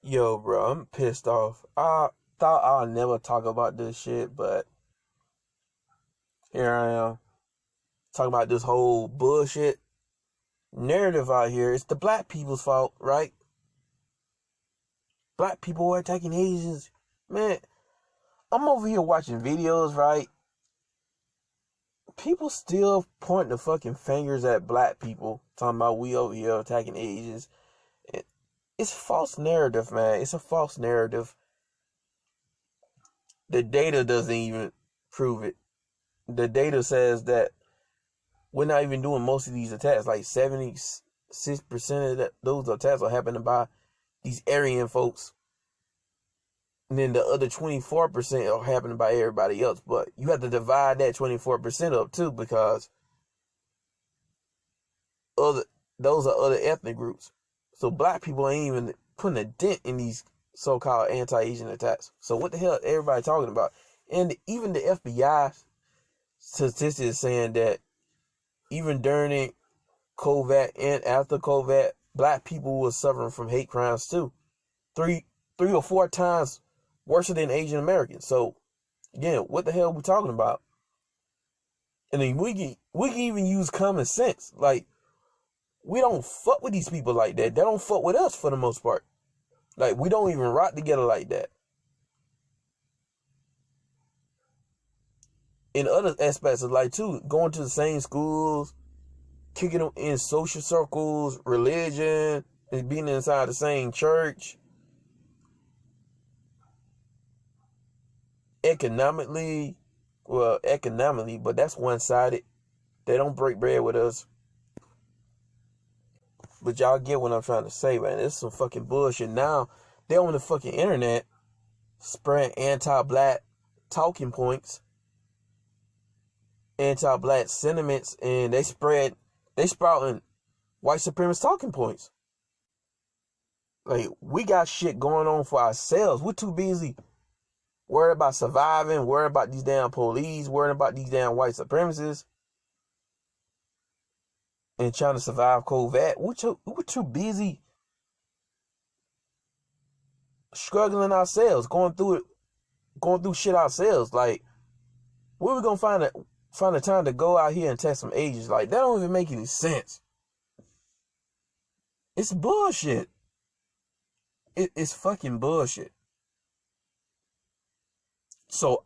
Yo, bro, I'm pissed off. I thought I'll never talk about this shit, but here I am talking about this whole bullshit narrative out here. It's the black people's fault, right? Black people are attacking Asians. Man, I'm over here watching videos, right? People still pointing the fucking fingers at black people, talking about we over here attacking Asians. It's false narrative, man. It's a false narrative. The data doesn't even prove it. The data says that we're not even doing most of these attacks. Like 76% of those attacks are happening by these Aryan folks. And then the other 24% are happening by everybody else. But you have to divide that 24% up too, because those are other ethnic groups. So black people ain't even putting a dent in these so-called anti-Asian attacks. So what the hell everybody talking about? And even the FBI statistics saying that even during COVID and after COVID, black people were suffering from hate crimes too. Three or four times worse than Asian Americans. So again, what the hell are we talking about? And then we can even use common sense. Like, we don't fuck with these people like that. They don't fuck with us for the most part. Like, we don't even rock together like that. In other aspects of life too, going to the same schools, kicking them in social circles, religion, and being inside the same church. Economically, but that's one-sided. They don't break bread with us. But y'all get what I'm trying to say, man. It's some fucking bullshit. Now, they're on the fucking internet spreading anti-black talking points, anti-black sentiments, and they sprouting white supremacist talking points. Like, we got shit going on for ourselves. We're too busy worried about surviving, worried about these damn police, worried about these damn white supremacists, and trying to survive COVID. We're too busy struggling ourselves, going through shit ourselves. Like, where we gonna find the time to go out here and test some Asians? Like, that don't even make any sense. It's bullshit. It's fucking bullshit. So,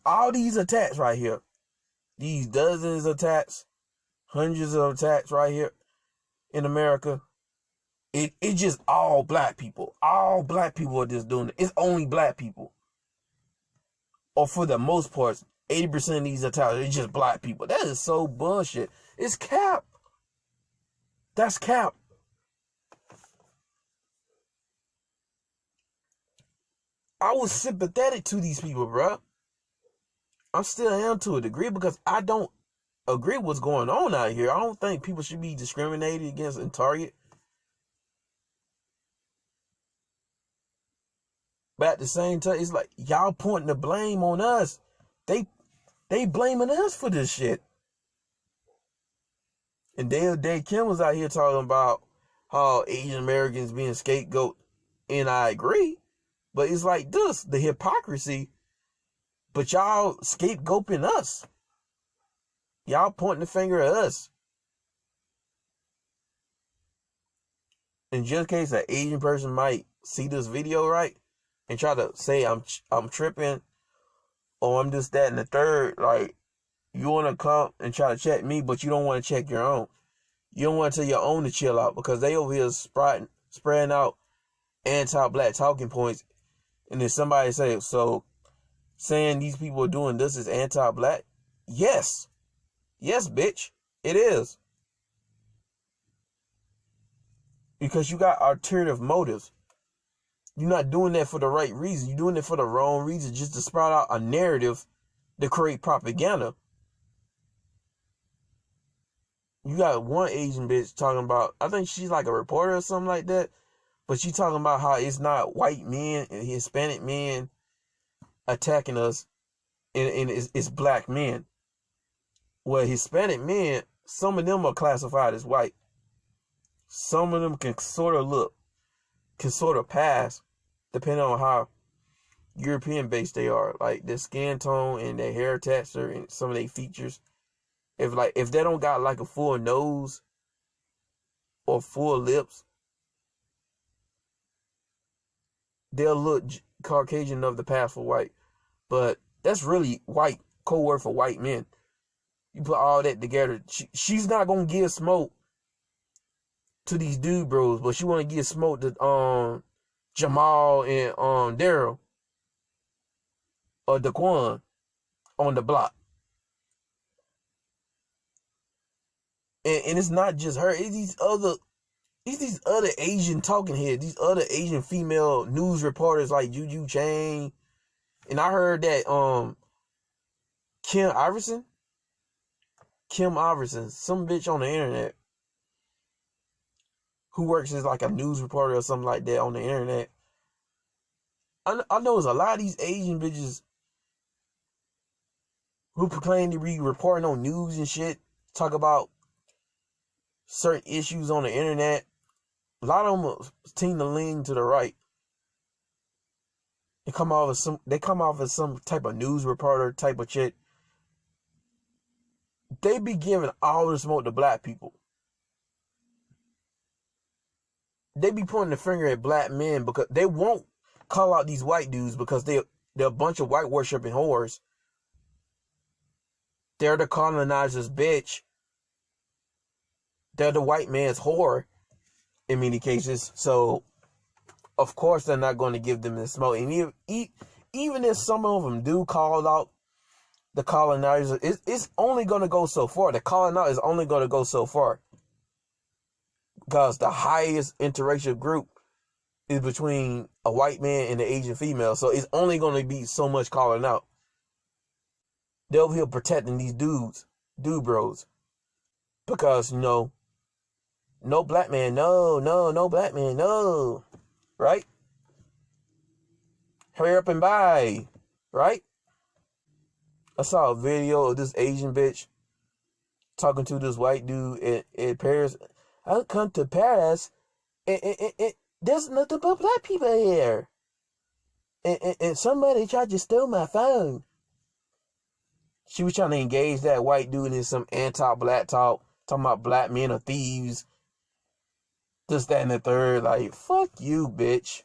all these attacks right here, these dozens of attacks, hundreds of attacks right here in America, it's just all black people. All black people are just doing it. It's only black people. Or for the most part, 80% of these attacks are just black people. That is so bullshit. It's cap. That's cap. I was sympathetic to these people, bro. I still am to a degree, because I don't agree with what's going on out here. I don't think people should be discriminated against and targeted. But at the same time, it's like, y'all pointing the blame on us. They blaming us for this shit. And Dave Kim was out here talking about how Asian Americans being scapegoat. And I agree. But it's like this, the hypocrisy. But y'all scapegoating us. Y'all pointing the finger at us. And just in case an Asian person might see this video, right, and try to say I'm tripping, or I'm just that and the third, like, you want to come and try to check me, but you don't want to check your own. You don't want to tell your own to chill out, because they over here spreading out anti-black talking points. And then somebody say, so saying these people are doing this is anti-black? Yes. Yes, bitch. It is. Because you got alternative motives. You're not doing that for the right reason. You're doing it for the wrong reason, just to sprout out a narrative to create propaganda. You got one Asian bitch talking about, I think she's like a reporter or something like that, but she talking about how it's not white men and Hispanic men attacking us, and it's black men. Well, Hispanic men, some of them are classified as white. Some of them can sort of look can sort of pass depending on how European based they are. Like their skin tone and their hair texture and some of their features. If they don't got like a full nose or full lips, they'll look Caucasian enough to pass for white. But that's really white code word for white men. You put all that together, she's not gonna give smoke to these dude bros, but she wanna give smoke to Jamal and Daryl or Daquan on the block. And it's not just her, it's these other Asian talking heads, these other Asian female news reporters like Juju Chang. And I heard that Kim Iverson, some bitch on the internet who works as like a news reporter or something like that on the internet. I know there's a lot of these Asian bitches who proclaim to be reporting on news and shit, talk about certain issues on the internet. A lot of them tend to lean to the right. They come off as some type of news reporter type of shit. They be giving all the smoke to black people. They be pointing the finger at black men because they won't call out these white dudes because they're a bunch of white worshiping whores. They're the colonizers, bitch. They're the white man's whore in many cases. So, of course, they're not going to give them the smoke. And even if some of them do call out the colonizers, it's only going to go so far. The colonizer is only going to go so far. Because the highest interracial group is between a white man and an Asian female. So it's only going to be so much calling out. They're over here protecting these dude bros. Because, no black man, no black man, no. Right? Hurry up and buy. Right? I saw a video of this Asian bitch talking to this white dude in Paris. I'll come to Paris and there's nothing but black people here. And somebody tried to steal my phone. She was trying to engage that white dude in some anti-black talk, talking about black men are thieves. This, that, and the third. Like, fuck you, bitch.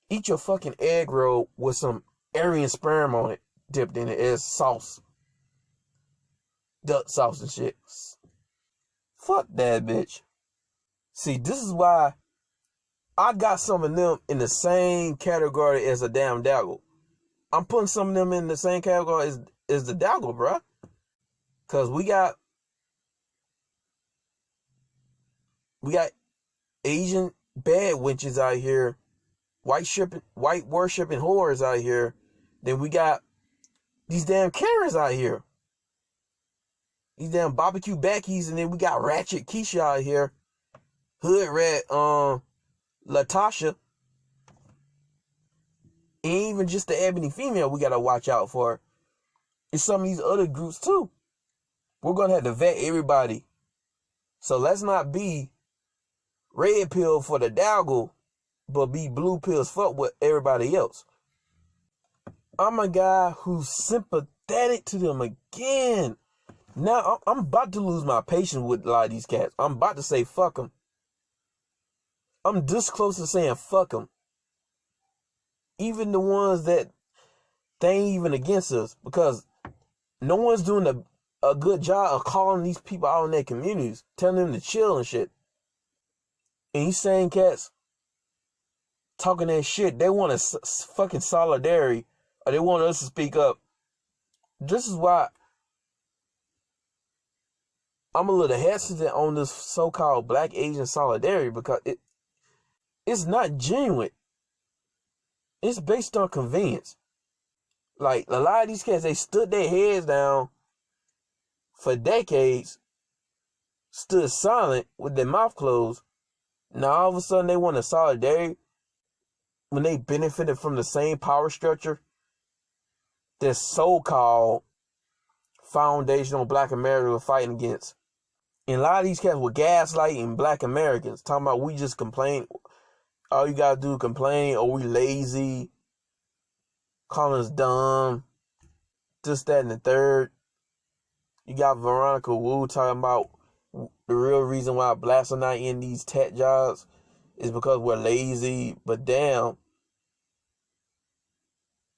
Eat your fucking egg roll with some Aryan sperm on it, dipped in it as sauce. Duck sauce and shit. Fuck that, bitch. See, this is why I got some of them in the same category as a damn Daggle. I'm putting some of them in the same category as the Daggle, bruh. Because we got Asian bad wenches out here, white worshiping whores out here. Then we got these damn Karens out here. These damn barbecue Beckies, and then we got Ratchet Keisha out here. Hood Rat, Latasha. And even just the ebony female we gotta watch out for. It's some of these other groups too. We're gonna have to vet everybody. So let's not be red pill for the Daggle, but be blue pills fuck with everybody else. I'm a guy who's sympathetic to them again. Now, I'm about to lose my patience with a lot of these cats. I'm about to say fuck them. I'm this close to saying fuck them. Even the ones that they ain't even against us. Because no one's doing a good job of calling these people out in their communities. Telling them to chill and shit. And these same cats talking that shit. They want a fucking solidarity. Or they want us to speak up. This is why I'm a little hesitant on this so-called Black Asian solidarity because it's not genuine. It's based on convenience. Like, a lot of these cats, they stood their heads down for decades, stood silent with their mouth closed. Now, all of a sudden, they want a solidarity when they benefited from the same power structure that so-called foundational Black America were fighting against. And a lot of these cats were gaslighting black Americans, talking about we just complain. All you gotta do is complain, or we lazy, calling us dumb, this, that, and the third. You got Veronica Wu talking about the real reason why blacks are not in these tech jobs is because we're lazy. But damn,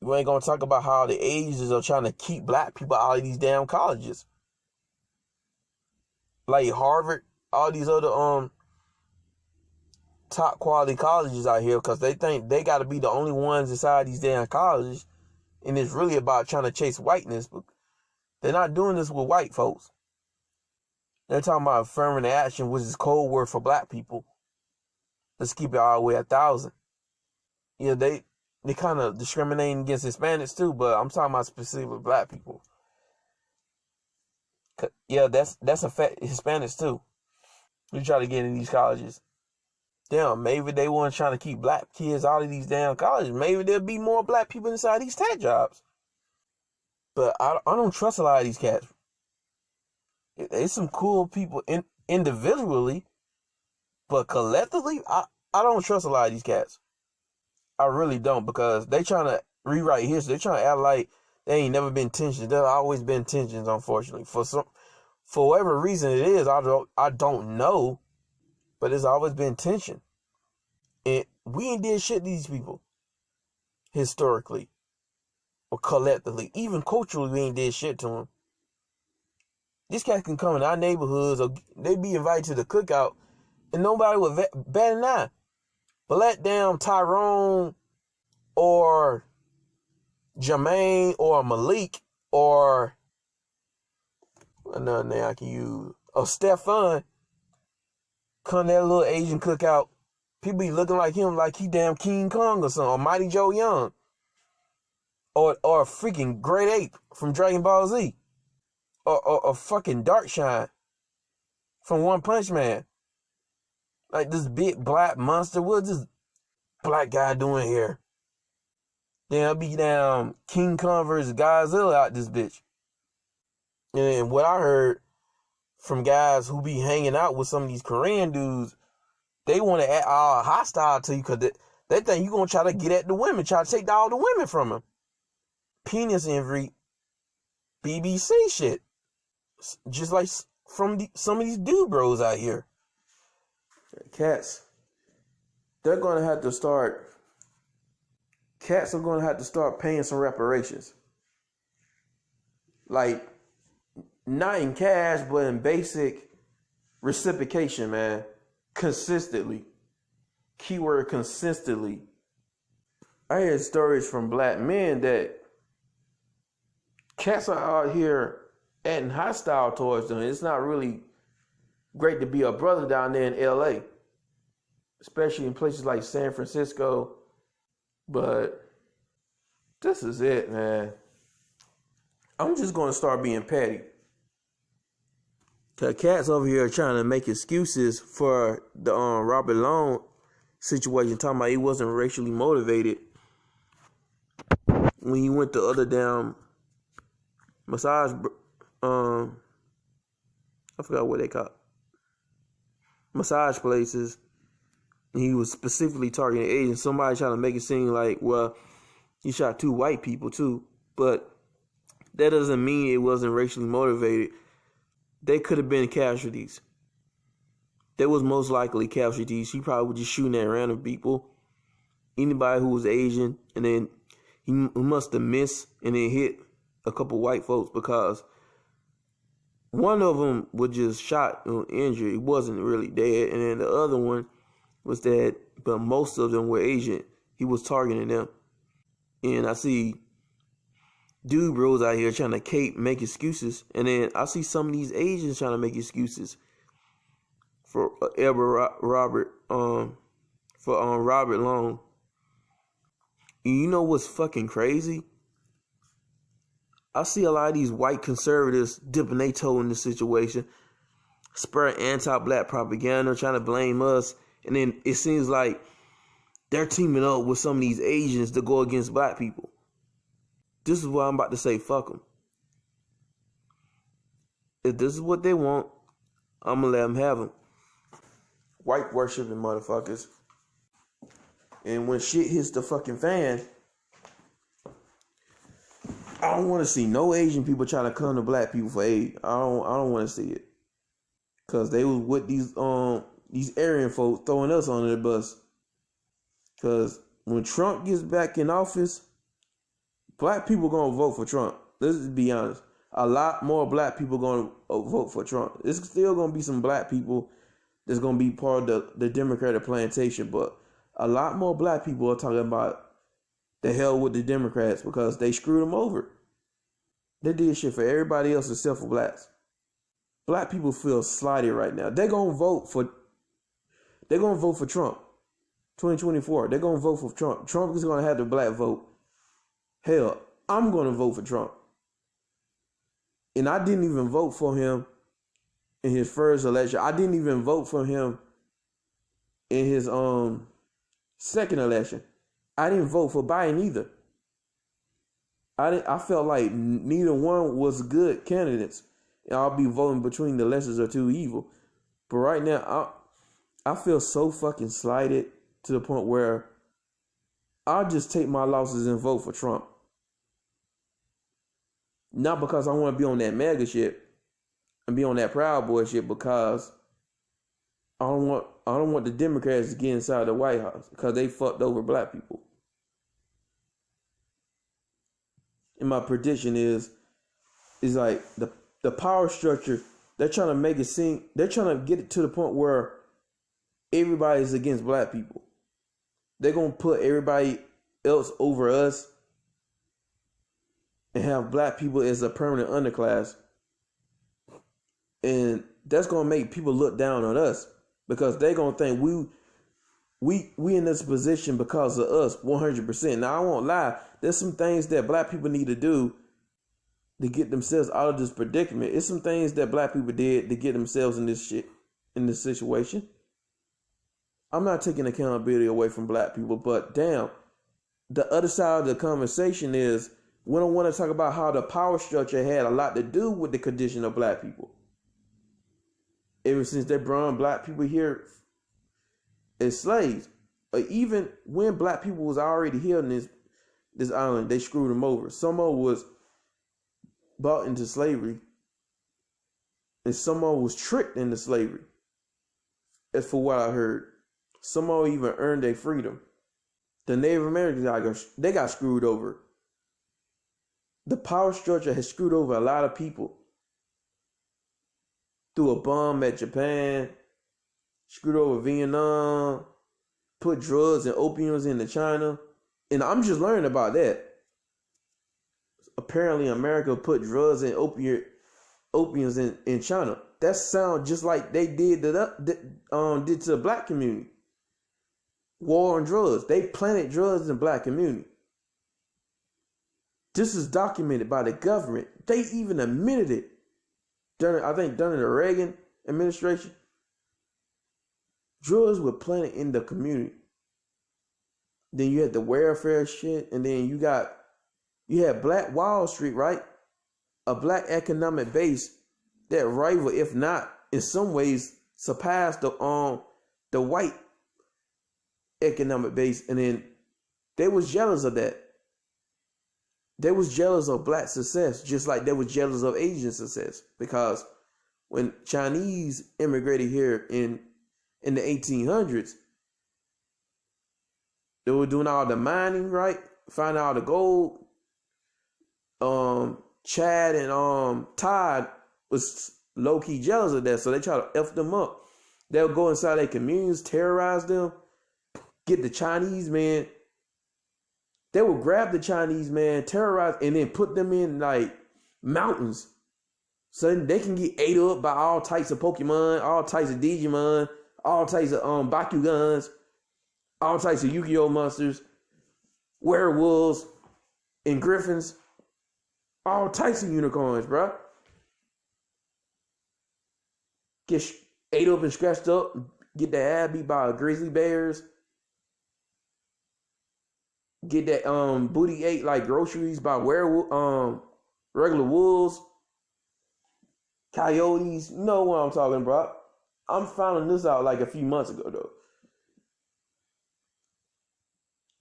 you ain't gonna talk about how the Asians are trying to keep black people out of these damn colleges. Like Harvard, all these other top quality colleges out here, because they think they got to be the only ones inside these damn colleges, and it's really about trying to chase whiteness. But they're not doing this with white folks. They're talking about affirmative action, which is code word for black people. Let's keep it all the way 1,000. Yeah, they kind of discriminating against Hispanics too, but I'm talking about specifically black people. Yeah, that's affect Hispanics too. We try to get in these colleges. Damn, maybe they weren't trying to keep black kids out of these damn colleges. Maybe there'll be more black people inside these tech jobs. But I don't trust a lot of these cats. There's some cool people individually, but collectively, I don't trust a lot of these cats. I really don't, because they trying to rewrite history. They trying to act like they ain't never been tensions. There's always been tensions, unfortunately. For whatever reason it is, I don't know, but there's always been tension. And we ain't did shit to these people historically or collectively. Even culturally, we ain't did shit to them. These cats can come in our neighborhoods, or they be invited to the cookout, and nobody would bat an eye. But let damn Tyrone or Jermaine or Malik or another name I can use, or Stefan come to that little Asian cookout, people be looking like him like he damn King Kong or something, or Mighty Joe Young, or a freaking Great Ape from Dragon Ball Z, or fucking Darkshine from One Punch Man. Like this big black monster, what's this black guy doing here? Then I'll be down King Kong versus Godzilla out this bitch. And what I heard from guys who be hanging out with some of these Korean dudes, they want to act all hostile to you because they think you going to try to get at the women, try to take all the women from them. Penis envy, BBC shit. Just like from some of these dude bros out here. Cats, they're going to have to start, cats are going to have to start paying some reparations. Like, not in cash, but in basic reciprocation, man. Consistently. Keyword consistently. I heard stories from black men that cats are out here acting hostile towards them. It's not really great to be a brother down there in LA, especially in places like San Francisco. But this is it, man. I'm just going to start being petty. The cats over here are trying to make excuses for the Robert Long situation, talking about he wasn't racially motivated when he went to other damn massage, I forgot what they call it, massage places. He was specifically targeting Asians. Somebody trying to make it seem like, well, he shot 2 white people too, but that doesn't mean it wasn't racially motivated. They could have been casualties. There was most likely casualties. He probably was just shooting at random people. Anybody who was Asian, and then he must have missed and then hit a couple white folks, because one of them was just shot and injured. He wasn't really dead. And then the other one was dead, but most of them were Asian. He was targeting them. And I see dude bros out here trying to make excuses, and then I see some of these Asians trying to make excuses for Robert Long. And you know what's fucking crazy? I see a lot of these white conservatives dipping their toe in this situation, spreading anti-black propaganda, trying to blame us, and then it seems like they're teaming up with some of these Asians to go against black people. This is what I'm about to say. Fuck them. If this is what they want, I'm gonna let them have them. White worshiping motherfuckers. And when shit hits the fucking fan, I don't want to see no Asian people trying to come to black people for aid. I don't want to see it. Cause they was with these Aryan folks throwing us under the bus. Cause when Trump gets back in office, black people gonna vote for Trump. Let's just be honest. A lot more black people gonna vote for Trump. It's still gonna be some black people that's gonna be part of the Democratic plantation, but a lot more black people are talking about the hell with the Democrats because they screwed them over. They did shit for everybody else except for blacks. Black people feel slighted right now. They're gonna vote for Trump. 2024. They're gonna vote for Trump. Trump is gonna have the black vote. Hell, I'm gonna vote for Trump. And I didn't even vote for him in his first election. I didn't even vote for him in his second election. I didn't vote for Biden either. I felt like neither one was good candidates. And I'll be voting between the lessers of two evil. But right now, I feel so fucking slighted to the point where I'll just take my losses and vote for Trump. Not because I want to be on that MAGA shit and be on that Proud Boy shit, because I don't want the Democrats to get inside the White House because they fucked over black people. And my prediction is like the power structure, they're trying to make it seem, they're trying to get it to the point where everybody's against black people. They're going to put everybody else over us and have black people as a permanent underclass. And that's going to make people look down on us because they're going to think we in this position because of us 100%. Now, I won't lie. There's some things that black people need to do to get themselves out of this predicament. It's some things that black people did to get themselves in this shit, in this situation. I'm not taking accountability away from black people, but damn, the other side of the conversation is we don't want to talk about how the power structure had a lot to do with the condition of black people. Ever since they brought black people here as slaves, or even when black people was already here in this island, they screwed them over. Some of was bought into slavery, and some of was tricked into slavery. As for what I heard, some of even earned their freedom. The Native Americans, they got screwed over. The power structure has screwed over a lot of people. Threw a bomb at Japan, screwed over Vietnam, put drugs and opiums into China. And I'm just learning about that. Apparently America put drugs and opiums in China. That sounds just like they did to the black community. War on drugs. They planted drugs in the black community. This is documented by the government. They even admitted it. During the Reagan administration. Drugs were planted in the community. Then you had the welfare shit, and then you had Black Wall Street, right? A black economic base that rival, if not in some ways, surpassed the white economic base. And then they was jealous of that. They was jealous of black success, just like they was jealous of Asian success. Because when Chinese immigrated here in the 1800s, they were doing all the mining, right? Finding all the gold. Chad and Todd was low-key jealous of that, so they try to F them up. They'll go inside their communities, terrorize them, get the Chinese man. They will grab the Chinese man, terrorize, and then put them in like mountains so they can get ate up by all types of Pokemon, all types of Digimon, all types of Bakugans, all types of Yu-Gi-Oh monsters, werewolves, and griffins, all types of unicorns, bro. Get ate up and scratched up, get their ass beat by grizzly bears. Get that booty ate like groceries by werewolf, regular wolves. coyotes. You know what I'm talking about. I'm finding this out like a few months ago though.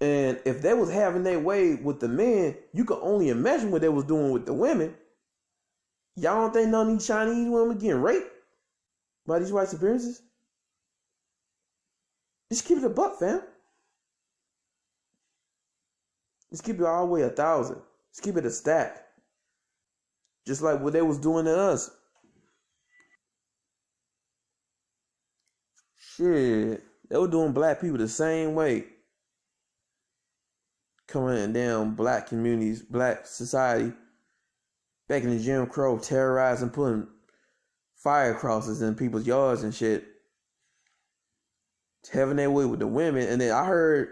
And if they was having their way with the men, you could only imagine what they was doing with the women. Y'all don't think none of these Chinese women getting raped by these white supremacists? Just keep it a buck, fam. Just keep it all the way 1,000. Just keep it a stack. Just like what they was doing to us. Shit. They were doing black people the same way. Coming down black communities, black society. Back in the Jim Crow, terrorizing, putting fire crosses in people's yards and shit. Having their way with the women. And then I heard,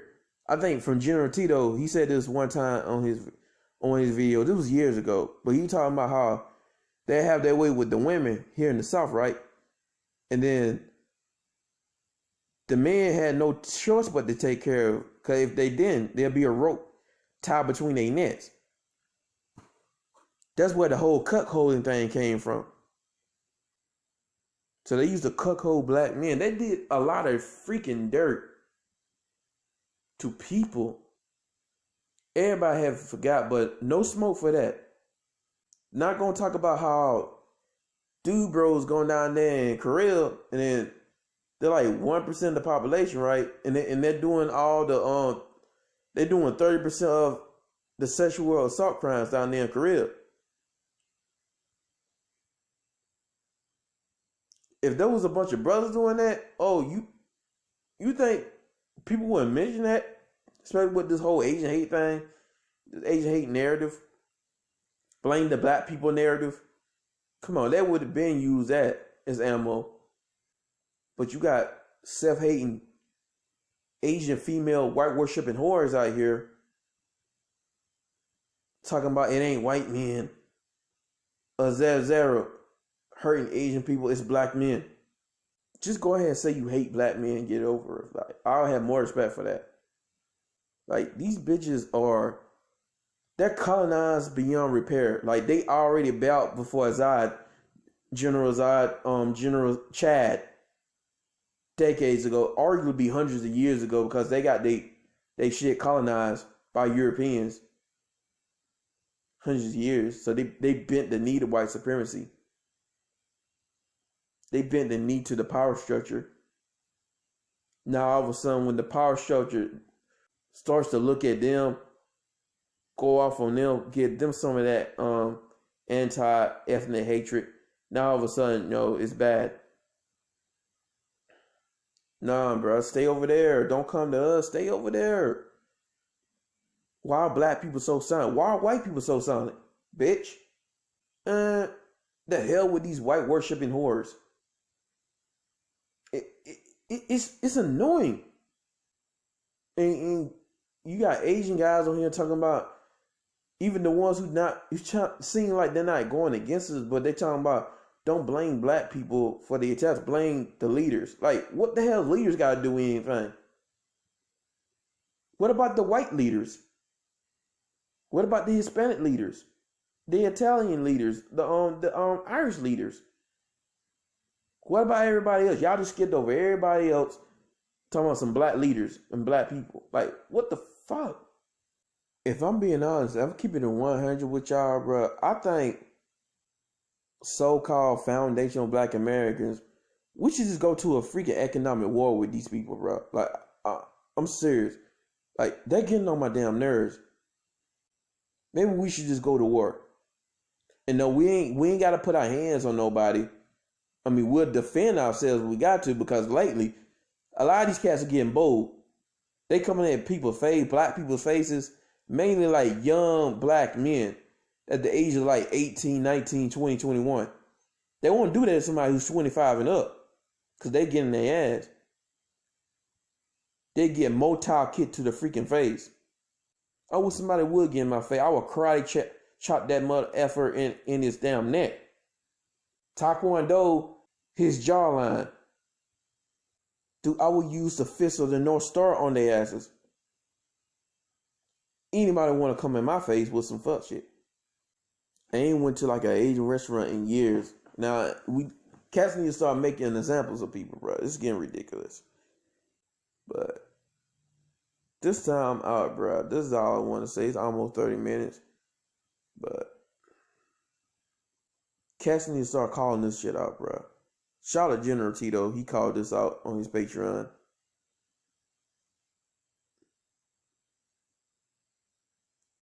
I think from General Tito, he said this one time on his video. This was years ago. But he talking about how they have their way with the women here in the South, right? And then the men had no choice but to take care of. Because if they didn't, there'd be a rope tied between their necks. That's where the whole cuckolding thing came from. So they used to cuckold black men. They did a lot of freaking dirt to people. Everybody have forgot, but no smoke for that. Not gonna talk about how dude bros going down there in Korea, and then they're like 1% of the population, right? And they're doing all the they're doing 30% of the sexual assault crimes down there in Korea. If there was a bunch of brothers doing that, oh, you think people wouldn't mention that? Especially with this whole Asian hate thing, this Asian hate narrative, blame the black people narrative. Come on, that would have been used that as ammo. But you got self-hating Asian female white worshipping whores out here talking about it ain't white men. Zero hurting Asian people, it's black men. Just go ahead and say you hate black men and get it over it. Like, I'll have more respect for that. Like, these bitches they're colonized beyond repair. Like, they already about before General Chad, decades ago, arguably hundreds of years ago, because they got they shit colonized by Europeans hundreds of years. So they bent the knee to white supremacy. They bent the knee to the power structure. Now all of a sudden, when the power structure starts to look at them, go off on them, give them some of that anti-ethnic hatred, now all of a sudden, it's bad. Nah, bro, stay over there. Don't come to us. Stay over there. Why are black people so silent? Why are white people so silent? Bitch. The hell with these white worshipping whores. It's annoying. And you got Asian guys on here talking about, even the ones who seem like they're not going against us, but they're talking about, don't blame black people for the attacks. Blame the leaders. Like, what the hell leaders got to do with anything? What about the white leaders? What about the Hispanic leaders? The Italian leaders? The Irish leaders? What about everybody else? Y'all just skipped over everybody else talking about some black leaders and black people. Like, what the fuck? If I'm being honest, I'm keeping it 100 with y'all, bro. I think so-called foundational black Americans, we should just go to a freaking economic war with these people, bro. Like, I'm serious. Like, they're getting on my damn nerves. Maybe we should just go to war. And no, we ain't got to put our hands on nobody. I mean, we'll defend ourselves if we got to, because lately, a lot of these cats are getting bold. They coming at people's face, black people's faces, mainly like young black men at the age of like 18, 19, 20, 21. They won't do that to somebody who's 25 and up, because they getting their ass. They get Motown kicked to the freaking face. I wish somebody would get in my face. I would karate chop that mother effer in his damn neck. Taekwondo, his jawline. Dude, I would use the fist of the North Star on their asses. Anybody want to come in my face with some fuck shit? I ain't went to like an Asian restaurant in years. Now, cats need to start making examples of people, bro. It's getting ridiculous. But this time out, bro. This is all I want to say. It's almost 30 minutes. But cats need to start calling this shit out, bro. Shout out to General Tito. He called this out on his Patreon.